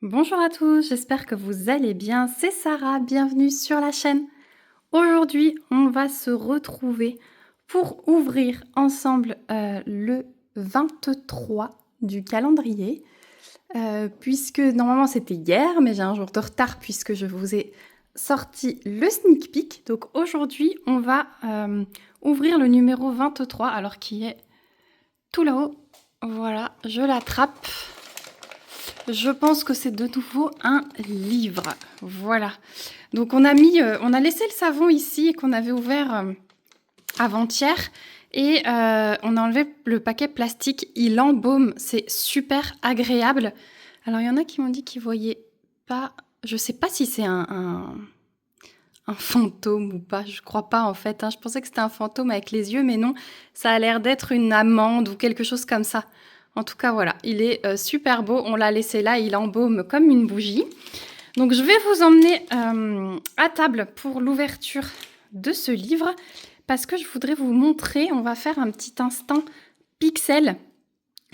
Bonjour à tous, j'espère que vous allez bien. C'est Sarah, bienvenue sur la chaîne. Aujourd'hui, on va se retrouver pour ouvrir ensemble le 23 du calendrier. Puisque normalement c'était hier, mais j'ai un jour de retard puisque je vous ai sorti le sneak peek. Donc aujourd'hui, on va ouvrir le numéro 23, alors qui est tout là-haut. Voilà, je l'attrape. Je pense que c'est de nouveau un livre. Voilà. Donc on a laissé le savon ici qu'on avait ouvert avant-hier et on a enlevé le paquet plastique. Il embaume, c'est super agréable. Alors il y en a qui m'ont dit qu'ils voyaient pas. Je sais pas si c'est un fantôme ou pas. Je crois pas en fait. Je pensais que c'était un fantôme avec les yeux, mais non. Ça a l'air d'être une amande ou quelque chose comme ça. En tout cas, voilà, il est super beau. On l'a laissé là, il embaume comme une bougie. Donc, je vais vous emmener à table pour l'ouverture de ce livre parce que je voudrais vous montrer. On va faire un petit instant pixel.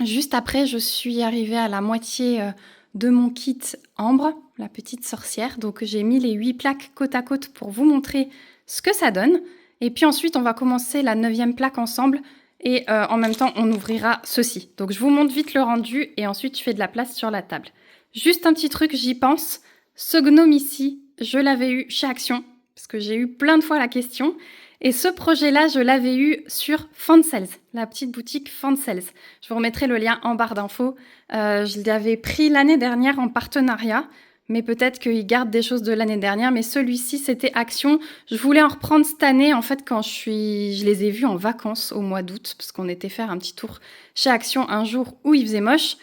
Juste après, je suis arrivée à la moitié de mon kit Ambre, la petite sorcière. Donc, j'ai mis les 8 plaques côte à côte pour vous montrer ce que ça donne. Et puis ensuite, on va commencer la 9e plaque ensemble. Et en même temps, on ouvrira ceci. Donc, je vous montre vite le rendu et ensuite, je fais de la place sur la table. Juste un petit truc, j'y pense. Ce gnome ici, je l'avais eu chez Action parce que j'ai eu plein de fois la question. Et ce projet-là, je l'avais eu sur Fansels, la petite boutique Fansels. Je vous remettrai le lien en barre d'infos. Je l'avais pris l'année dernière en partenariat, mais peut-être qu'ils gardent des choses de l'année dernière. Mais celui-ci, c'était Action. Je voulais en reprendre cette année, en fait, quand je les ai vus en vacances au mois d'août, parce qu'on était faire un petit tour chez Action un jour où il faisait moche.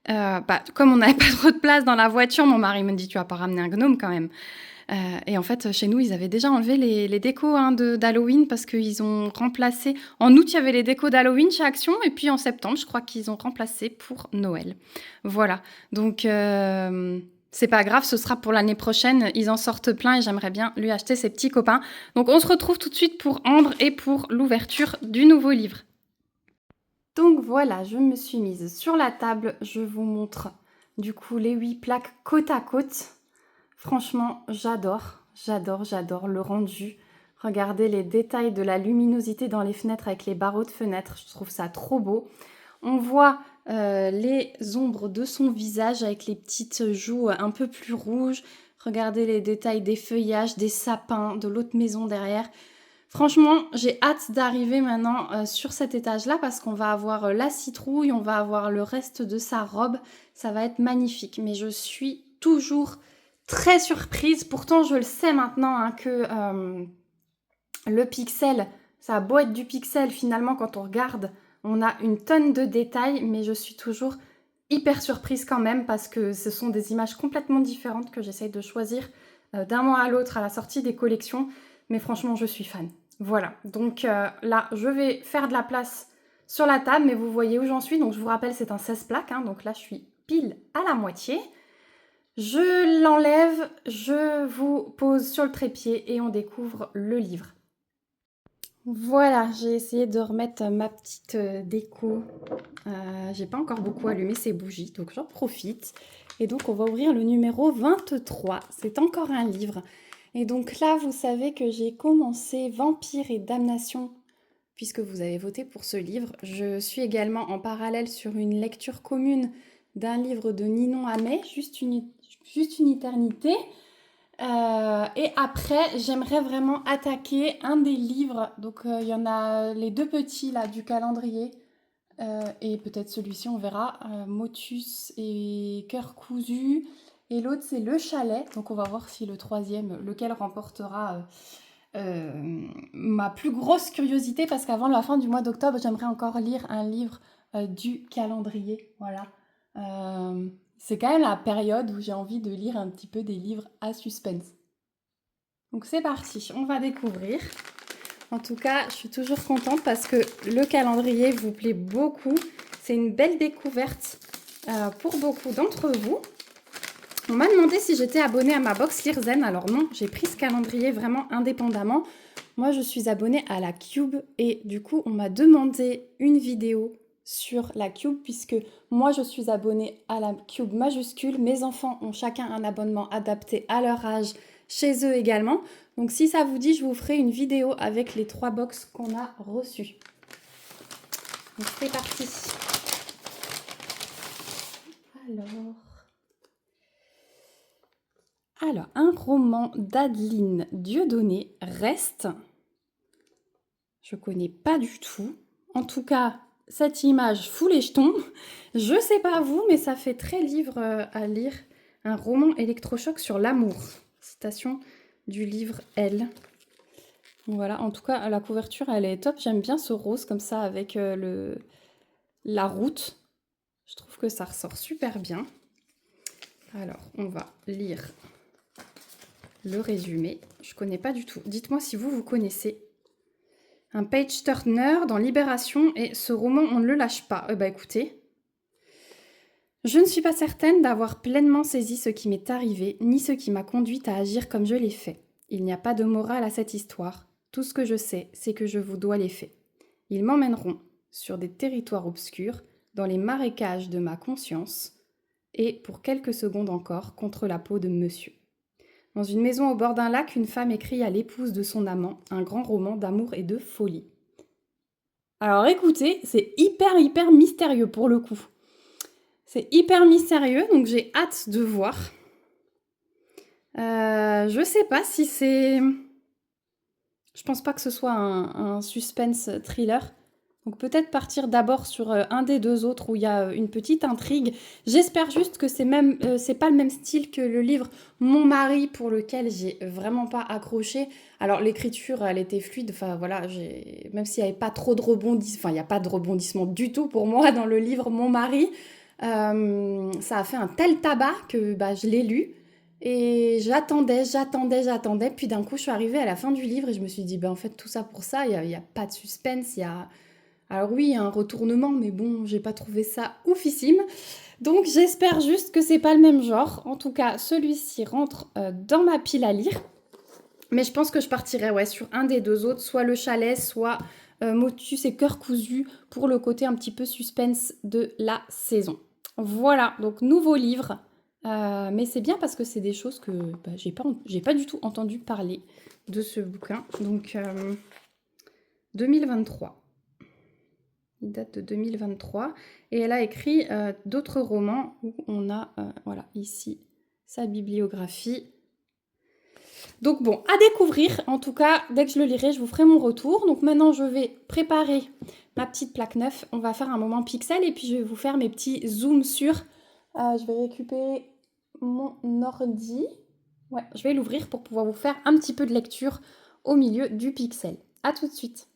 Comme on n'avait pas trop de place dans la voiture, mon mari me dit, tu vas pas ramener un gnome quand même. Et en fait, chez nous, ils avaient déjà enlevé les décos d'Halloween parce qu'ils ont remplacé. En août, il y avait les décos d'Halloween chez Action, et puis en septembre, je crois qu'ils ont remplacé pour Noël. Voilà. Donc, c'est pas grave, ce sera pour l'année prochaine. Ils en sortent plein et j'aimerais bien lui acheter ses petits copains. Donc, on se retrouve tout de suite pour Ambre et pour l'ouverture du nouveau livre. Donc voilà, je me suis mise sur la table. Je vous montre du coup les 8 plaques côte à côte. Franchement, j'adore le rendu. Regardez les détails de la luminosité dans les fenêtres avec les barreaux de fenêtre. Je trouve ça trop beau. On voit les ombres de son visage avec les petites joues un peu plus rouges. Regardez les détails des feuillages, des sapins, de l'autre maison derrière. Franchement, j'ai hâte d'arriver maintenant sur cet étage-là parce qu'on va avoir la citrouille, on va avoir le reste de sa robe. Ça va être magnifique. Mais je suis toujours très surprise. Pourtant, je le sais maintenant que le pixel, ça a beau être du pixel, finalement, quand on regarde, on a une tonne de détails. Mais je suis toujours hyper surprise quand même parce que ce sont des images complètement différentes que j'essaye de choisir d'un mois à l'autre à la sortie des collections. Mais franchement, je suis fan. Voilà, donc là, je vais faire de la place sur la table, mais vous voyez où j'en suis. Donc, je vous rappelle, c'est un 16 plaques. Donc là, je suis pile à la moitié. Je l'enlève, je vous pose sur le trépied et on découvre le livre. Voilà, j'ai essayé de remettre ma petite déco. J'ai pas encore beaucoup allumé ces bougies, donc j'en profite. Et donc, on va ouvrir le numéro 23. C'est encore un livre. Et donc là, vous savez que j'ai commencé Vampire et Damnation, puisque vous avez voté pour ce livre. Je suis également en parallèle sur une lecture commune d'un livre de Ninon Hammet, Juste une éternité. Et après, j'aimerais vraiment attaquer un des livres. Donc, il y en a les deux petits là du calendrier. Et peut-être celui-ci, on verra. Motus et Cœur cousu. Et l'autre, c'est Le Chalet. Donc, on va voir si le troisième, lequel remportera ma plus grosse curiosité. Parce qu'avant la fin du mois d'octobre, j'aimerais encore lire un livre du calendrier. Voilà. C'est quand même la période où j'ai envie de lire un petit peu des livres à suspense. Donc c'est parti, on va découvrir. En tout cas, je suis toujours contente parce que le calendrier vous plaît beaucoup. C'est une belle découverte pour beaucoup d'entre vous. On m'a demandé si j'étais abonnée à ma box Lirzen. Alors non, j'ai pris ce calendrier vraiment indépendamment. Moi, je suis abonnée à la Cube et du coup, on m'a demandé une vidéo sur la Cube, puisque moi je suis abonnée à la Cube majuscule. Mes enfants ont chacun un abonnement adapté à leur âge chez eux également. Donc si ça vous dit, je vous ferai une vidéo avec les 3 box qu'on a reçues. Donc c'est parti. Alors, un roman d'Adeline Dieudonné, Reste. Je connais pas du tout. En tout cas, cette image fout les jetons. Je sais pas vous, mais ça fait très livre à lire. Un roman électrochoc sur l'amour. Citation du livre Elle. Voilà, en tout cas, la couverture, elle est top. J'aime bien ce rose comme ça avec la route. Je trouve que ça ressort super bien. Alors, on va lire le résumé. Je connais pas du tout. Dites-moi si vous connaissez. Un page turner dans Libération et ce roman, on ne le lâche pas. Bah écoutez, je ne suis pas certaine d'avoir pleinement saisi ce qui m'est arrivé, ni ce qui m'a conduite à agir comme je l'ai fait. Il n'y a pas de morale à cette histoire. Tout ce que je sais, c'est que je vous dois les faits. Ils m'emmèneront sur des territoires obscurs, dans les marécages de ma conscience, et, pour quelques secondes encore, contre la peau de monsieur. Dans une maison au bord d'un lac, une femme écrit à l'épouse de son amant un grand roman d'amour et de folie. Alors écoutez, c'est hyper mystérieux pour le coup. C'est hyper mystérieux, donc j'ai hâte de voir. Je sais pas si c'est... Je pense pas que ce soit un suspense thriller. Donc peut-être partir d'abord sur un des 2 autres où il y a une petite intrigue. J'espère juste que c'est pas le même style que le livre Mon mari, pour lequel j'ai vraiment pas accroché. Alors l'écriture, elle était fluide. Enfin voilà, même s'il n'y avait pas trop de rebondissements, enfin il n'y a pas de rebondissement du tout pour moi dans le livre Mon mari. Ça a fait un tel tabac que je l'ai lu. Et j'attendais. Puis d'un coup, je suis arrivée à la fin du livre et je me suis dit, en fait, tout ça pour ça, il y a pas de suspense, il y a... Alors oui, il y a un retournement, mais bon, j'ai pas trouvé ça oufissime. Donc j'espère juste que c'est pas le même genre. En tout cas, celui-ci rentre dans ma pile à lire. Mais je pense que je partirai sur un des 2 autres, soit Le Chalet, soit Motus et Cœur cousu, pour le côté un petit peu suspense de la saison. Voilà, donc nouveau livre. Mais c'est bien parce que c'est des choses que j'ai pas du tout entendu parler de ce bouquin. Donc 2023. Il date de 2023. Et elle a écrit d'autres romans où on a, voilà, ici, sa bibliographie. Donc bon, à découvrir. En tout cas, dès que je le lirai, je vous ferai mon retour. Donc maintenant, je vais préparer ma petite plaque neuve. On va faire un moment pixel et puis je vais vous faire mes petits zooms sur. Je vais récupérer mon ordi. Ouais, je vais l'ouvrir pour pouvoir vous faire un petit peu de lecture au milieu du pixel. À tout de suite.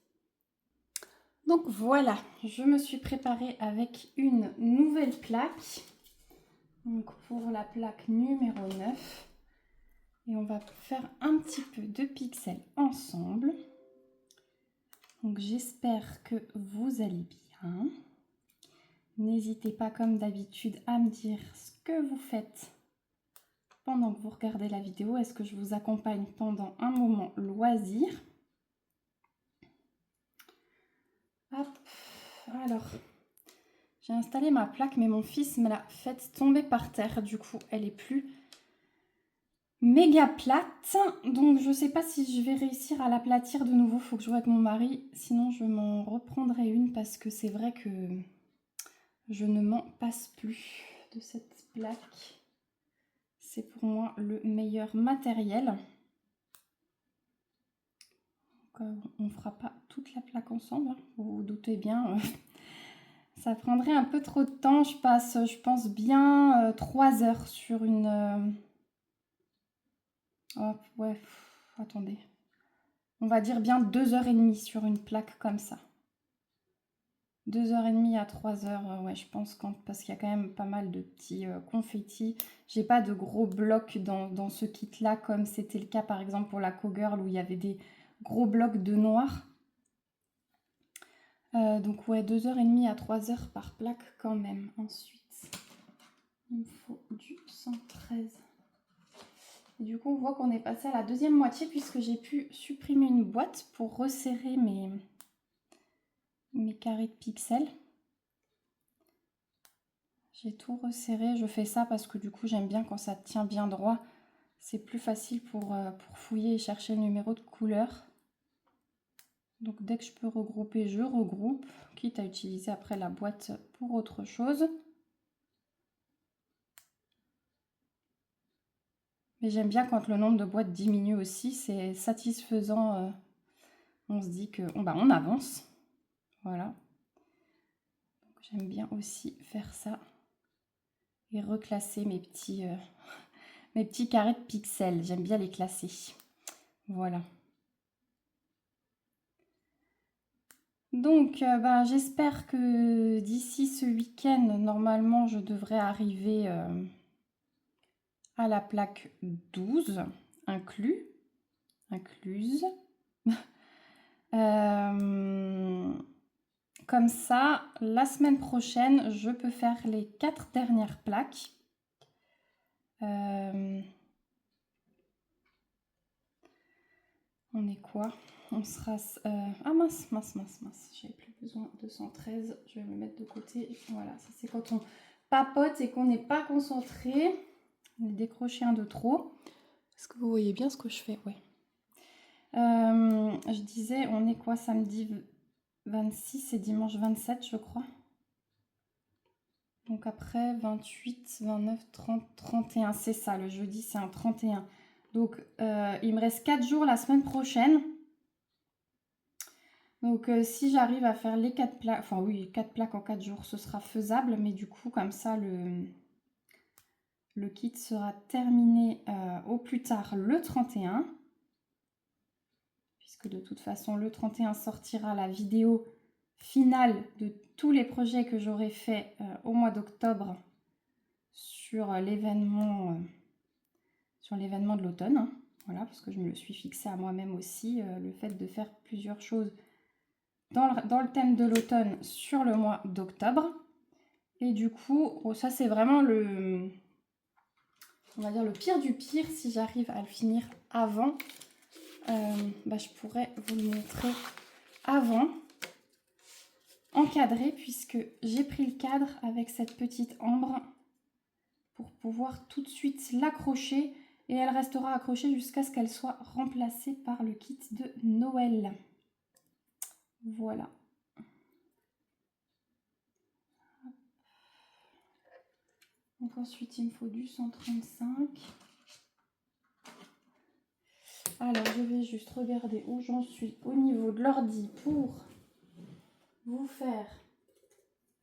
Donc voilà, je me suis préparée avec une nouvelle plaque. Donc pour la plaque numéro 9. Et on va faire un petit peu de pixels ensemble. Donc j'espère que vous allez bien. N'hésitez pas comme d'habitude à me dire ce que vous faites pendant que vous regardez la vidéo. Est-ce que je vous accompagne pendant un moment loisir? Hop, alors, j'ai installé ma plaque, mais mon fils me l'a faite tomber par terre. Du coup, elle est plus méga plate. Donc, je sais pas si je vais réussir à l'aplatir de nouveau. Faut que je joue avec mon mari. Sinon, je m'en reprendrai une parce que c'est vrai que je ne m'en passe plus de cette plaque. C'est pour moi le meilleur matériel. Donc, on ne fera pas toute la plaque ensemble, hein, vous vous doutez bien. Ça prendrait un peu trop de temps. Je passe, je pense, bien 3 heures sur une... Oh, ouais, attendez. On va dire bien 2h30 sur une plaque comme ça. 2h30 à 3h, ouais, je pense, parce qu'il y a quand même pas mal de petits confettis. J'ai pas de gros blocs dans ce kit-là, comme c'était le cas par exemple pour la Cowgirl où il y avait des gros blocs de noir. Donc ouais, 2h30 à 3h par plaque quand même. Ensuite, il me faut du 113. Et du coup, on voit qu'on est passé à la deuxième moitié puisque j'ai pu supprimer une boîte pour resserrer mes carrés de pixels. J'ai tout resserré. Je fais ça parce que du coup, j'aime bien quand ça tient bien droit. C'est plus facile pour fouiller et chercher le numéro de couleur. Donc dès que je peux regrouper, je regroupe, quitte à utiliser après la boîte pour autre chose. Mais j'aime bien quand le nombre de boîtes diminue aussi, c'est satisfaisant. On se dit que on avance. Voilà. J'aime bien aussi faire ça et reclasser mes petits carrés de pixels. J'aime bien les classer. Voilà. Donc, j'espère que d'ici ce week-end, normalement, je devrais arriver à la plaque 12, incluse. Comme ça, la semaine prochaine, je peux faire les 4 dernières plaques. On est quoi? On sera... Ah mince, j'avais plus besoin de 113, je vais me mettre de côté. Voilà, ça c'est quand on papote et qu'on n'est pas concentré. On est décroché un de trop. Est-ce que vous voyez bien ce que je fais? Oui. Je disais, on est quoi samedi 26 et dimanche 27, je crois. Donc après, 28, 29, 30, 31, c'est ça, le jeudi c'est un 31. Donc il me reste 4 jours la semaine prochaine. Donc si j'arrive à faire les 4 plaques, enfin oui, 4 plaques en 4 jours, ce sera faisable. Mais du coup, comme ça, le kit sera terminé au plus tard le 31. Puisque de toute façon, le 31 sortira la vidéo finale de tous les projets que j'aurai fait au mois d'octobre sur l'événement de l'automne. Hein. Voilà, parce que je me le suis fixé à moi-même aussi, le fait de faire plusieurs choses dans le thème de l'automne sur le mois d'octobre. Et du coup, ça c'est vraiment on va dire le pire du pire. Si j'arrive à le finir avant, je pourrais vous le montrer avant, encadré, puisque j'ai pris le cadre avec cette petite ambre pour pouvoir tout de suite l'accrocher. Et elle restera accrochée jusqu'à ce qu'elle soit remplacée par le kit de Noël. Voilà. Donc ensuite, il me faut du 135. Alors, je vais juste regarder où j'en suis au niveau de l'ordi pour vous faire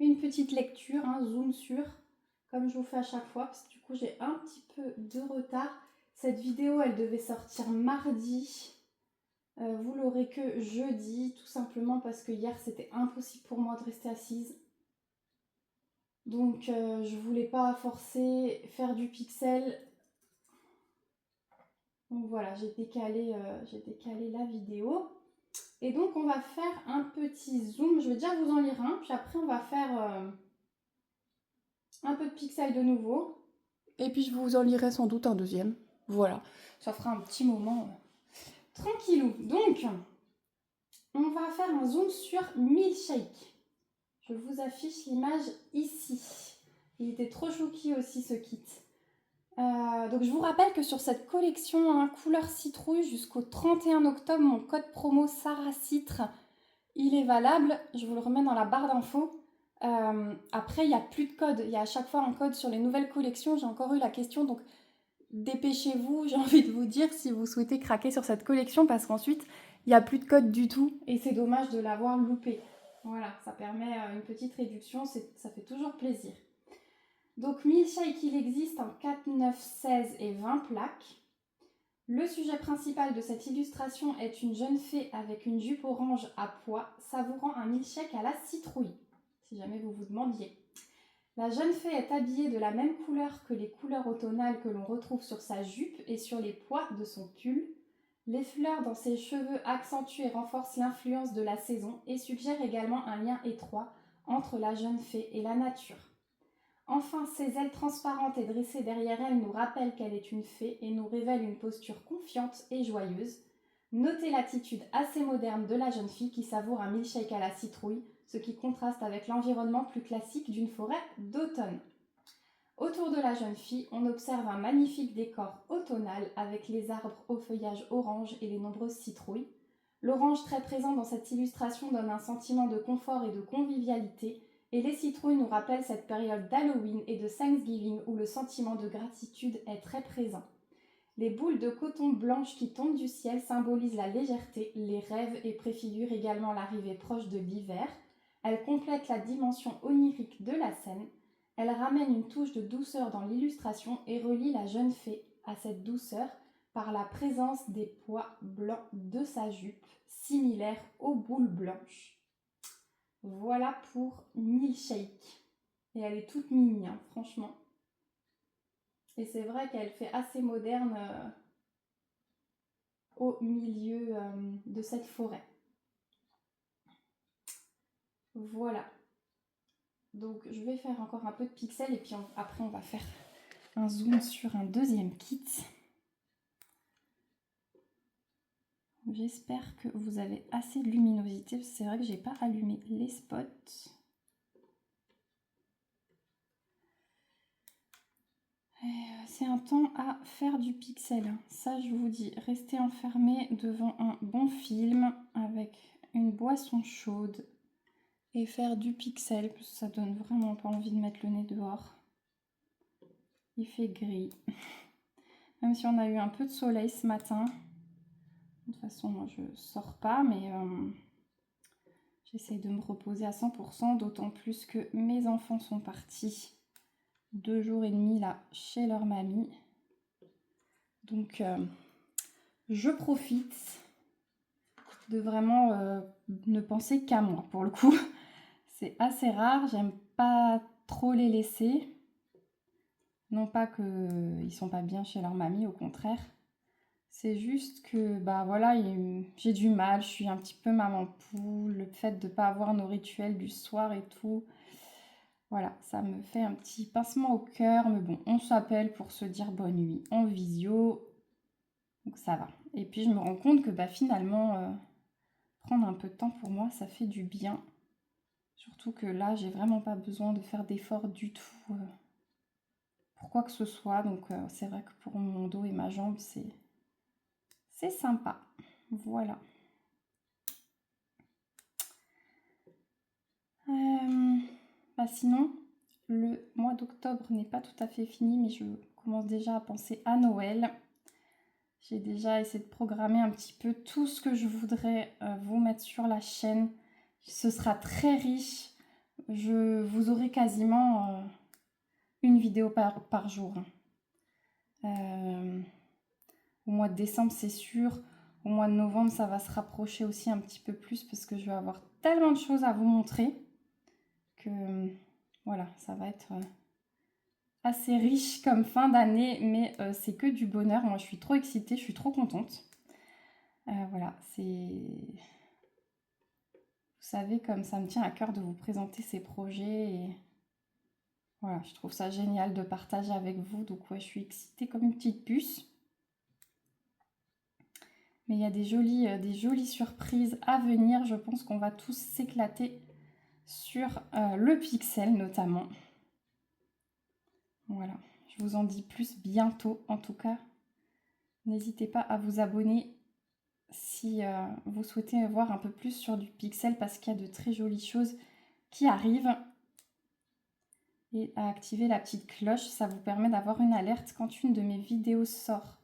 une petite lecture, un zoom sur, comme je vous fais à chaque fois, parce que du coup, j'ai un petit peu de retard. Cette vidéo, elle devait sortir mardi. Vous l'aurez que jeudi, tout simplement parce que hier, c'était impossible pour moi de rester assise. Donc, je voulais pas forcer, faire du pixel. Donc voilà, j'ai décalé la vidéo. Et donc, on va faire un petit zoom. Je vais déjà vous en lire un, puis après, on va faire un peu de pixel de nouveau. Et puis, je vous en lirai sans doute un deuxième. Voilà, ça fera un petit moment tranquillou. Donc, on va faire un zoom sur Milkshake. Je vous affiche l'image ici. Il était trop chouki aussi, ce kit. Donc je vous rappelle que sur cette collection couleur citrouille jusqu'au 31 octobre, mon code promo Sarah Citre, il est valable. Je vous le remets dans la barre d'infos. Après, il n'y a plus de code. Il y a à chaque fois un code sur les nouvelles collections. J'ai encore eu la question, donc dépêchez-vous. J'ai envie de vous dire si vous souhaitez craquer sur cette collection parce qu'ensuite, il n'y a plus de code du tout et c'est dommage de l'avoir loupé. Voilà, ça permet une petite réduction. Ça fait toujours plaisir. Donc Milkshake, il existe en 4, 9, 16 et 20 plaques. Le sujet principal de cette illustration est une jeune fée avec une jupe orange à pois savourant un milkshake à la citrouille, si jamais vous vous demandiez. La jeune fée est habillée de la même couleur que les couleurs automnales que l'on retrouve sur sa jupe et sur les pois de son pull. Les fleurs dans ses cheveux accentuent et renforcent l'influence de la saison et suggèrent également un lien étroit entre la jeune fée et la nature. Enfin, ses ailes transparentes et dressées derrière elle nous rappellent qu'elle est une fée et nous révèlent une posture confiante et joyeuse. Notez l'attitude assez moderne de la jeune fille qui savoure un milkshake à la citrouille, ce qui contraste avec l'environnement plus classique d'une forêt d'automne. Autour de la jeune fille, on observe un magnifique décor automnal avec les arbres au feuillage orange et les nombreuses citrouilles. L'orange très présent dans cette illustration donne un sentiment de confort et de convivialité, et les citrouilles nous rappellent cette période d'Halloween et de Thanksgiving où le sentiment de gratitude est très présent. Les boules de coton blanches qui tombent du ciel symbolisent la légèreté, les rêves et préfigurent également l'arrivée proche de l'hiver. Elles complètent la dimension onirique de la scène. Elle ramène une touche de douceur dans l'illustration et relie la jeune fée à cette douceur par la présence des pois blancs de sa jupe, similaires aux boules blanches. Voilà pour Milkshake. Et elle est toute mimi, hein, franchement. Et c'est vrai qu'elle fait assez moderne au milieu de cette forêt. Voilà. Donc je vais faire encore un peu de pixels et puis après on va faire un zoom sur un deuxième kit. J'espère que vous avez assez de luminosité. C'est vrai que j'ai pas allumé les spots. C'est un temps à faire du pixel. Ça, je vous dis, restez enfermé devant un bon film avec une boisson chaude et faire du pixel parce que ça donne vraiment pas envie de mettre le nez dehors. Il fait gris. Même si on a eu un peu de soleil ce matin. De toute façon, moi, je sors pas, mais j'essaye de me reposer à 100%, d'autant plus que mes enfants sont partis 2 jours et demi là chez leur mamie. Donc, je profite de vraiment ne penser qu'à moi pour le coup. C'est assez rare, j'aime pas trop les laisser. Non pas qu'ils sont pas bien chez leur mamie, au contraire. C'est juste que, bah voilà, j'ai du mal, je suis un petit peu maman poule, le fait de ne pas avoir nos rituels du soir et tout. Voilà, ça me fait un petit pincement au cœur, mais bon, on s'appelle pour se dire bonne nuit en visio, donc ça va. Et puis je me rends compte que bah, finalement, prendre un peu de temps pour moi, ça fait du bien. Surtout que là, j'ai vraiment pas besoin de faire d'efforts du tout pour quoi que ce soit. Donc c'est vrai que pour mon dos et ma jambe, c'est sympa. Voilà. Bah sinon, le mois d'octobre n'est pas tout à fait fini, mais je commence déjà à penser à Noël. J'ai déjà essayé de programmer un petit peu tout ce que je voudrais vous mettre sur la chaîne. Ce sera très riche. Vous aurez quasiment une vidéo par jour. Au mois de décembre, c'est sûr. Au mois de novembre, ça va se rapprocher aussi un petit peu plus parce que je vais avoir tellement de choses à vous montrer que voilà, ça va être assez riche comme fin d'année, mais c'est que du bonheur. Moi, je suis trop excitée, je suis trop contente. Voilà, c'est... Vous savez, comme ça me tient à cœur de vous présenter ces projets et voilà, je trouve ça génial de partager avec vous. Donc ouais, je suis excitée comme une petite puce. Mais il y a des jolies surprises à venir. Je pense qu'on va tous s'éclater sur le pixel notamment. Voilà, je vous en dis plus bientôt en tout cas. N'hésitez pas à vous abonner si vous souhaitez voir un peu plus sur du pixel parce qu'il y a de très jolies choses qui arrivent. Et à activer la petite cloche, ça vous permet d'avoir une alerte quand une de mes vidéos sort.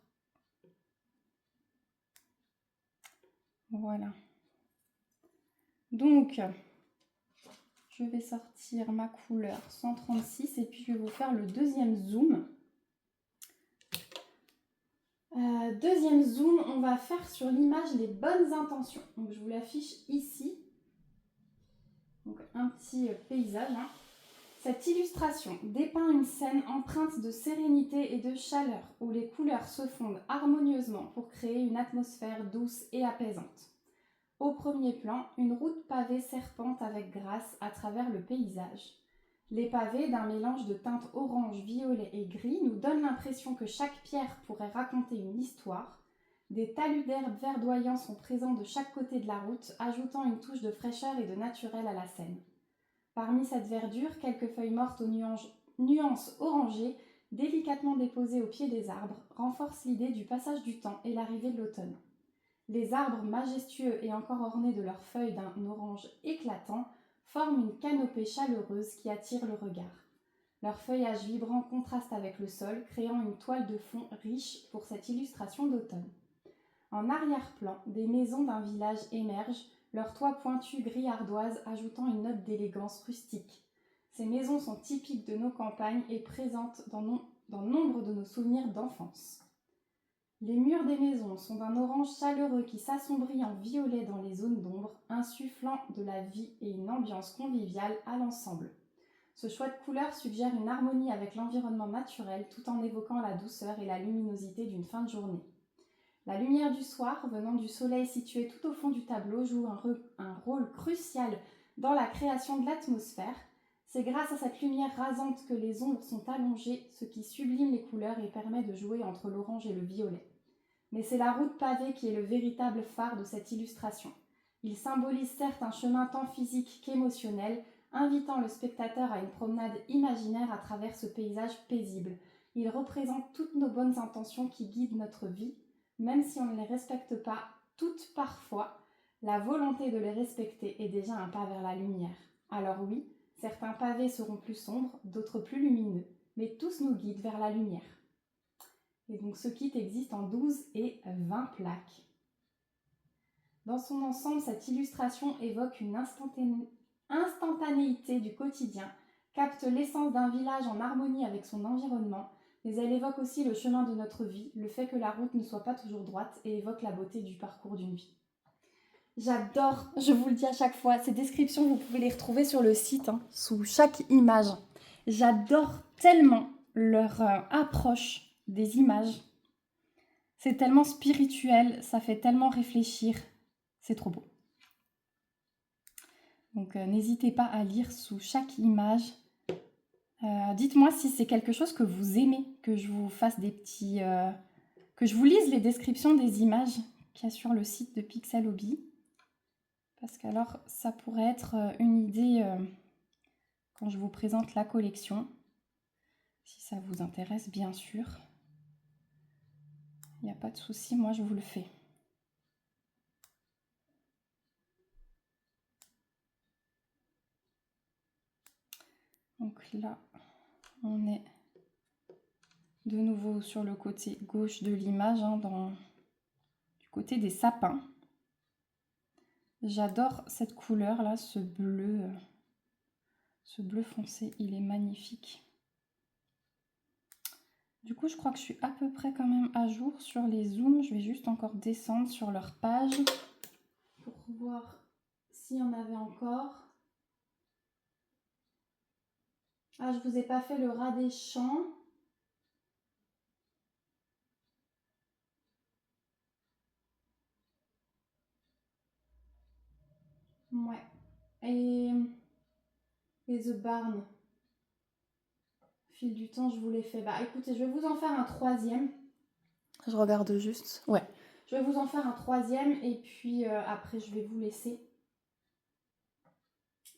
Voilà. Donc, je vais sortir ma couleur 136 et puis je vais vous faire le deuxième zoom. Deuxième zoom, on va faire sur l'image les bonnes intentions. Donc, je vous l'affiche ici. Donc, un petit paysage. Hein. Cette illustration dépeint une scène empreinte de sérénité et de chaleur où les couleurs se fondent harmonieusement pour créer une atmosphère douce et apaisante. Au premier plan, une route pavée serpente avec grâce à travers le paysage. Les pavés, d'un mélange de teintes orange, violet et gris, nous donnent l'impression que chaque pierre pourrait raconter une histoire. Des talus d'herbes verdoyants sont présents de chaque côté de la route, ajoutant une touche de fraîcheur et de naturel à la scène. Parmi cette verdure, quelques feuilles mortes aux nuances orangées, délicatement déposées au pied des arbres, renforcent l'idée du passage du temps et l'arrivée de l'automne. Les arbres majestueux et encore ornés de leurs feuilles d'un orange éclatant forment une canopée chaleureuse qui attire le regard. Leur feuillage vibrant contraste avec le sol, créant une toile de fond riche pour cette illustration d'automne. En arrière-plan, des maisons d'un village émergent, leurs toits pointus gris ardoise ajoutant une note d'élégance rustique. Ces maisons sont typiques de nos campagnes et présentes dans nombre de nos souvenirs d'enfance. Les murs des maisons sont d'un orange chaleureux qui s'assombrit en violet dans les zones d'ombre, insufflant de la vie et une ambiance conviviale à l'ensemble. Ce choix de couleurs suggère une harmonie avec l'environnement naturel tout en évoquant la douceur et la luminosité d'une fin de journée. La lumière du soir, venant du soleil situé tout au fond du tableau, joue un rôle crucial dans la création de l'atmosphère. C'est grâce à cette lumière rasante que les ombres sont allongées, ce qui sublime les couleurs et permet de jouer entre l'orange et le violet. Mais c'est la route pavée qui est le véritable phare de cette illustration. Il symbolise certes un chemin tant physique qu'émotionnel, invitant le spectateur à une promenade imaginaire à travers ce paysage paisible. Il représente toutes nos bonnes intentions qui guident notre vie, même si on ne les respecte pas toutes parfois. La volonté de les respecter est déjà un pas vers la lumière. Alors oui, certains pavés seront plus sombres, d'autres plus lumineux, mais tous nous guident vers la lumière. Et donc ce kit existe en 12 et 20 plaques. Dans son ensemble, cette illustration évoque une instantanéité du quotidien, capte l'essence d'un village en harmonie avec son environnement, mais elle évoque aussi le chemin de notre vie, le fait que la route ne soit pas toujours droite et évoque la beauté du parcours d'une vie. J'adore, je vous le dis à chaque fois, ces descriptions, vous pouvez les retrouver sur le site, sous chaque image. J'adore tellement leur approche des images. C'est tellement spirituel, ça fait tellement réfléchir. C'est trop beau. Donc n'hésitez pas à lire sous chaque image. Dites-moi si c'est quelque chose que vous aimez, que je vous fasse des petits... que je vous lise les descriptions des images qu'il y a sur le site de Pixel Hobby. Parce qu'alors, ça pourrait être une idée quand je vous présente la collection. Si ça vous intéresse, bien sûr. Il n'y a pas de souci, moi je vous le fais. Donc là, on est de nouveau sur le côté gauche de l'image, du côté des sapins. J'adore cette couleur là, ce bleu foncé, il est magnifique. Du coup, je crois que je suis à peu près quand même à jour sur les zooms. Je vais juste encore descendre sur leur page pour voir s'il y en avait encore. Ah, je vous ai pas fait le rat des champs. Ouais. Et The Barn. Au fil du temps, je vous l'ai fait. Bah écoutez, je vais vous en faire un troisième. Je regarde juste. Ouais. Je vais vous en faire un troisième et puis après, je vais vous laisser.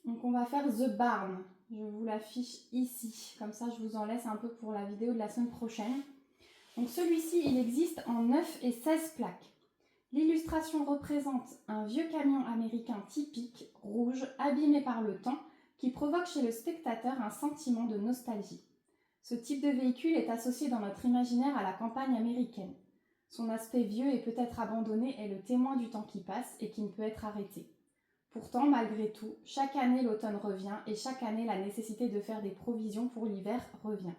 Donc, on va faire The Barn. Je vous l'affiche ici. Comme ça, je vous en laisse un peu pour la vidéo de la semaine prochaine. Donc, celui-ci, il existe en 9 et 16 plaques. L'illustration représente un vieux camion américain typique, rouge, abîmé par le temps, qui provoque chez le spectateur un sentiment de nostalgie. Ce type de véhicule est associé dans notre imaginaire à la campagne américaine. Son aspect vieux et peut-être abandonné est le témoin du temps qui passe et qui ne peut être arrêté. Pourtant, malgré tout, chaque année l'automne revient et chaque année la nécessité de faire des provisions pour l'hiver revient.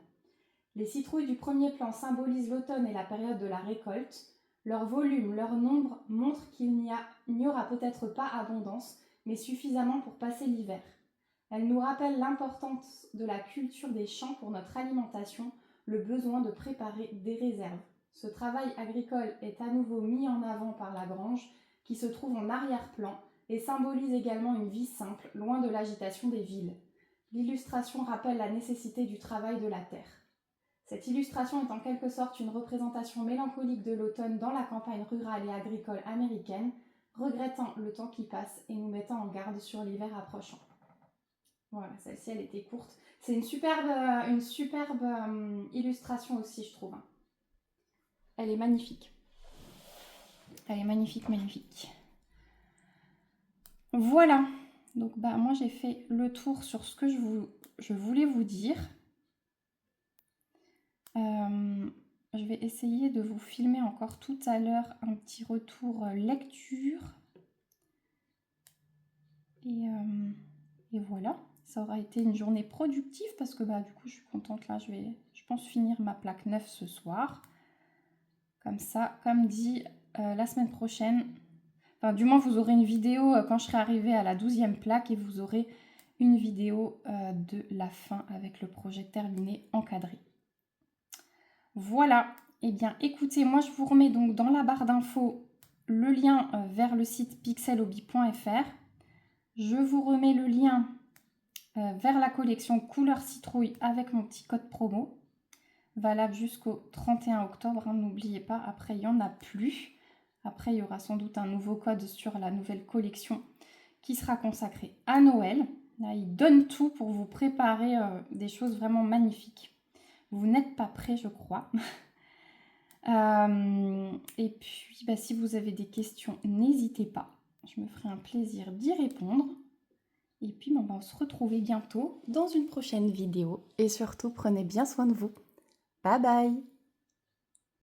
Les citrouilles du premier plan symbolisent l'automne et la période de la récolte. Leur volume, leur nombre montrent qu'il n'y aura peut-être pas abondance, mais suffisamment pour passer l'hiver. Elles nous rappellent l'importance de la culture des champs pour notre alimentation, le besoin de préparer des réserves. Ce travail agricole est à nouveau mis en avant par la grange, qui se trouve en arrière-plan, et symbolise également une vie simple, loin de l'agitation des villes. L'illustration rappelle la nécessité du travail de la terre. Cette illustration est en quelque sorte une représentation mélancolique de l'automne dans la campagne rurale et agricole américaine, regrettant le temps qui passe et nous mettant en garde sur l'hiver approchant. Voilà, celle-ci elle était courte. C'est une superbe illustration aussi, je trouve. Elle est magnifique. Elle est magnifique, magnifique. Voilà. Donc, moi, j'ai fait le tour sur ce que je voulais vous dire. Je vais essayer de vous filmer encore tout à l'heure un petit retour lecture. Et voilà. Ça aura été une journée productive parce que du coup, je suis contente. Là, je pense finir ma plaque 9 ce soir. Comme ça, comme dit, la semaine prochaine, enfin du moins vous aurez une vidéo quand je serai arrivée à la 12e plaque et vous aurez une vidéo de la fin avec le projet terminé, encadré. Voilà, et bien écoutez, moi je vous remets donc dans la barre d'infos le lien vers le site pixelhobby.fr. Je vous remets le lien vers la collection couleur citrouille avec mon petit code promo. Valable jusqu'au 31 octobre, hein, n'oubliez pas, après il n'y en a plus. Après il y aura sans doute un nouveau code sur la nouvelle collection qui sera consacrée à Noël. Là, il donne tout pour vous préparer des choses vraiment magnifiques. Vous n'êtes pas prêts, je crois. Et puis, si vous avez des questions, n'hésitez pas. Je me ferai un plaisir d'y répondre. Et puis, on va se retrouver bientôt dans une prochaine vidéo. Et surtout, prenez bien soin de vous. Bye bye!